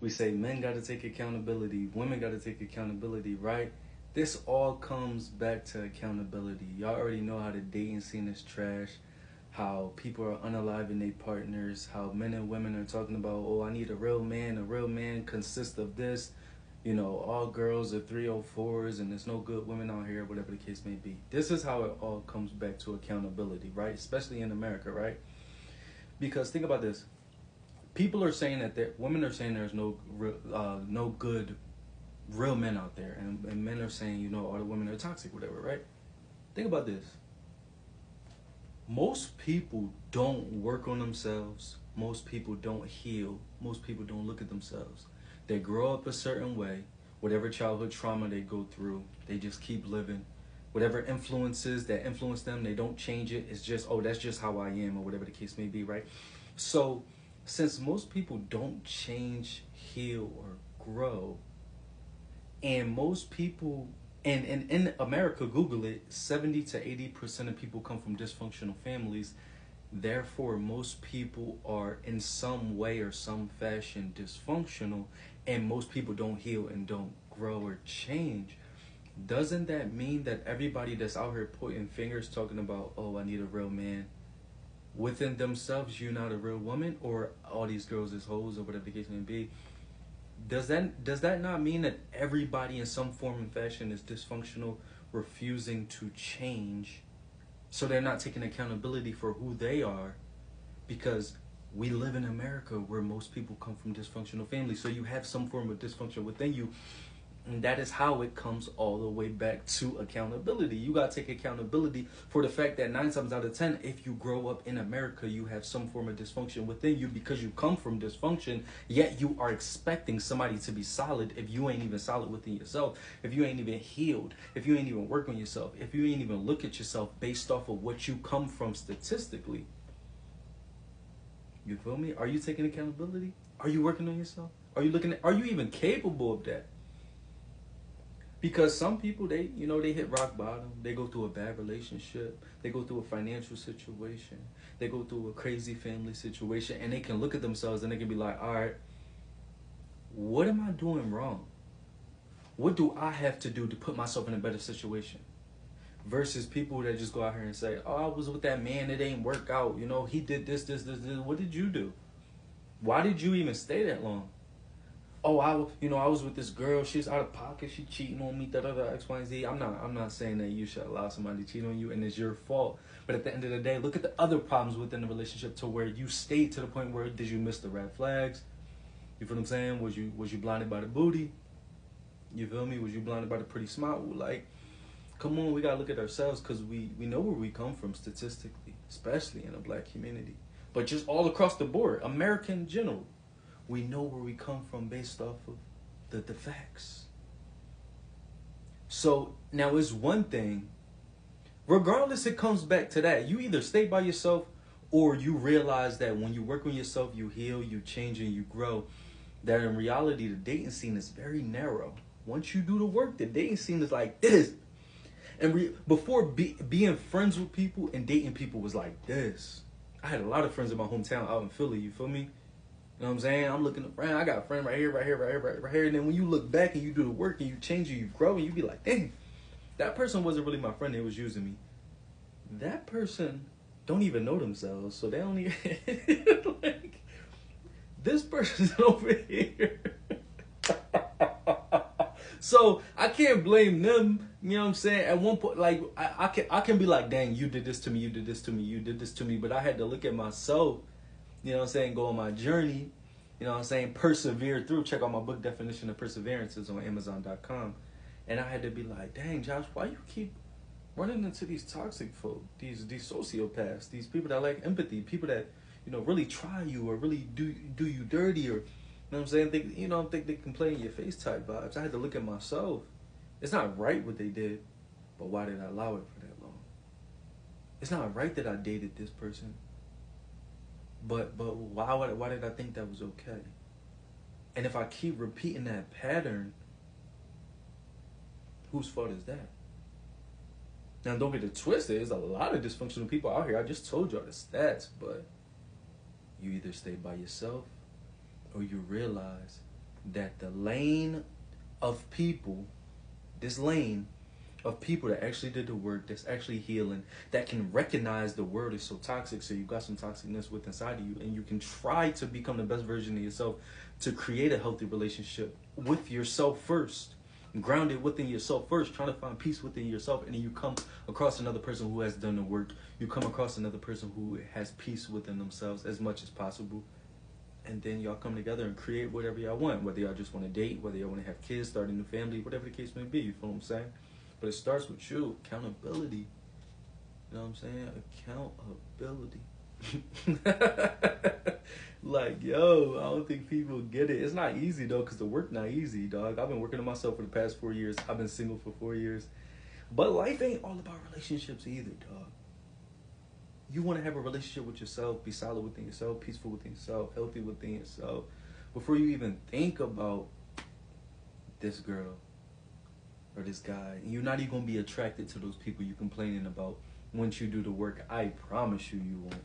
We say men got to take accountability, women got to take accountability, right? This all comes back to accountability. Y'all already know how the dating scene is trash, how people are unaliving their partners, how men and women are talking about, oh, I need a real man. A real man consists of this. You know, all girls are 304s and there's no good women out here, whatever the case may be. This is how it all comes back to accountability, right? Especially in America, right? Because think about this. People are saying that women are saying there's no good real men out there, and men are saying, you know, all the women are toxic, whatever, right? Think about this. Most people don't work on themselves. Most people don't heal. Most people don't look at themselves. They grow up a certain way. Whatever childhood trauma they go through, they just keep living. Whatever influences that influence them, they don't change it. It's just, oh, that's just how I am, or whatever the case may be, right? So, since most people don't change, heal, or grow, and most people, and in America, Google it, 70 to 80% of people come from dysfunctional families. Therefore, most people are in some way or some fashion dysfunctional, and most people don't heal and don't grow or change. Doesn't that mean that everybody that's out here pointing fingers talking about, oh, I need a real man, within themselves, you're not a real woman, or all these girls is hoes, or whatever the case may be? Does that not mean that everybody in some form and fashion is dysfunctional, refusing to change, so they're not taking accountability for who they are? Because we live in America where most people come from dysfunctional families, so you have some form of dysfunction within you. And that is how it comes all the way back to accountability. You got to take accountability for the fact that 9 times out of 10, if you grow up in America, you have some form of dysfunction within you because you come from dysfunction, yet you are expecting somebody to be solid if you ain't even solid within yourself, if you ain't even healed, if you ain't even work on yourself, if you ain't even look at yourself based off of what you come from statistically. You feel me? Are you taking accountability? Are you working on yourself? Are you even capable of that? Because some people, they hit rock bottom. They go through a bad relationship. They go through a financial situation. They go through a crazy family situation. And they can look at themselves and they can be like, all right, what am I doing wrong? What do I have to do to put myself in a better situation? Versus people that just go out here and say, oh, I was with that man, it ain't work out. You know, he did this, this, this, this. What did you do? Why did you even stay that long? Oh, I was with this girl. She's out of pocket. She cheating on me. Da da da. X, Y, and Z. I'm not saying that you should allow somebody to cheat on you and it's your fault. But at the end of the day, look at the other problems within the relationship to where you stayed to the point where did you miss the red flags? You feel what I'm saying? Was you blinded by the booty? You feel me? Was you blinded by the pretty smile? Like, come on, we gotta look at ourselves because we know where we come from statistically, especially in the black community, but just all across the board, America in general. We know where we come from based off of the facts. So now it's one thing, regardless, it comes back to that. You either stay by yourself or you realize that when you work on yourself, you heal, you change, and you grow. That in reality, the dating scene is very narrow. Once you do the work, the dating scene is like this. And before being friends with people and dating people was like this. I had a lot of friends in my hometown out in Philly, you feel me? You know what I'm saying? I'm looking around. I got a friend right here, right here, right here, right here. And then when you look back and you do the work and you change and you grow and you be like, dang, that person wasn't really my friend. They was using me. That person don't even know themselves. So they don't even, like, this person's over here. So I can't blame them. You know what I'm saying? At one point, like, I can be like, dang, you did this to me. You did this to me. You did this to me. But I had to look at myself. You know what I'm saying? Go on my journey. You know what I'm saying? Persevere through. Check out my book, Definition of Perseverance, is on Amazon.com. And I had to be like, dang, Josh, why you keep running into these toxic folk, these sociopaths, these people that lack empathy, people that, you know, really try you or really do you dirty, or, you know what I'm saying? Think they can play in your face type vibes. I had to look at myself. It's not right what they did, but why did I allow it for that long? It's not right that I dated this person. But why did I think that was okay? And if I keep repeating that pattern, whose fault is that? Now don't get it twisted. There's a lot of dysfunctional people out here. I just told y'all the stats, but you either stay by yourself or you realize that the lane of people, this lane of people that actually did the work, that's actually healing, that can recognize the world is so toxic, so you got some toxicness within inside of you, and you can try to become the best version of yourself to create a healthy relationship with yourself first, grounded within yourself first, trying to find peace within yourself, and then you come across another person who has done the work. You come across another person who has peace within themselves as much as possible, and then y'all come together and create whatever y'all want, whether y'all just want to date, whether y'all want to have kids, start a new family, whatever the case may be. You feel what I'm saying? But it starts with you. Accountability. You know what I'm saying? Accountability. Like, yo, I don't think people get it. It's not easy, though, because the work not easy, dog. I've been working on myself for the past 4 years. I've been single for 4 years. But life ain't all about relationships either, dog. You want to have a relationship with yourself, be solid within yourself, peaceful within yourself, healthy within yourself, before you even think about this girl or this guy. And you're not even going to be attracted to those people you're complaining about once you do the work. I promise you, you won't.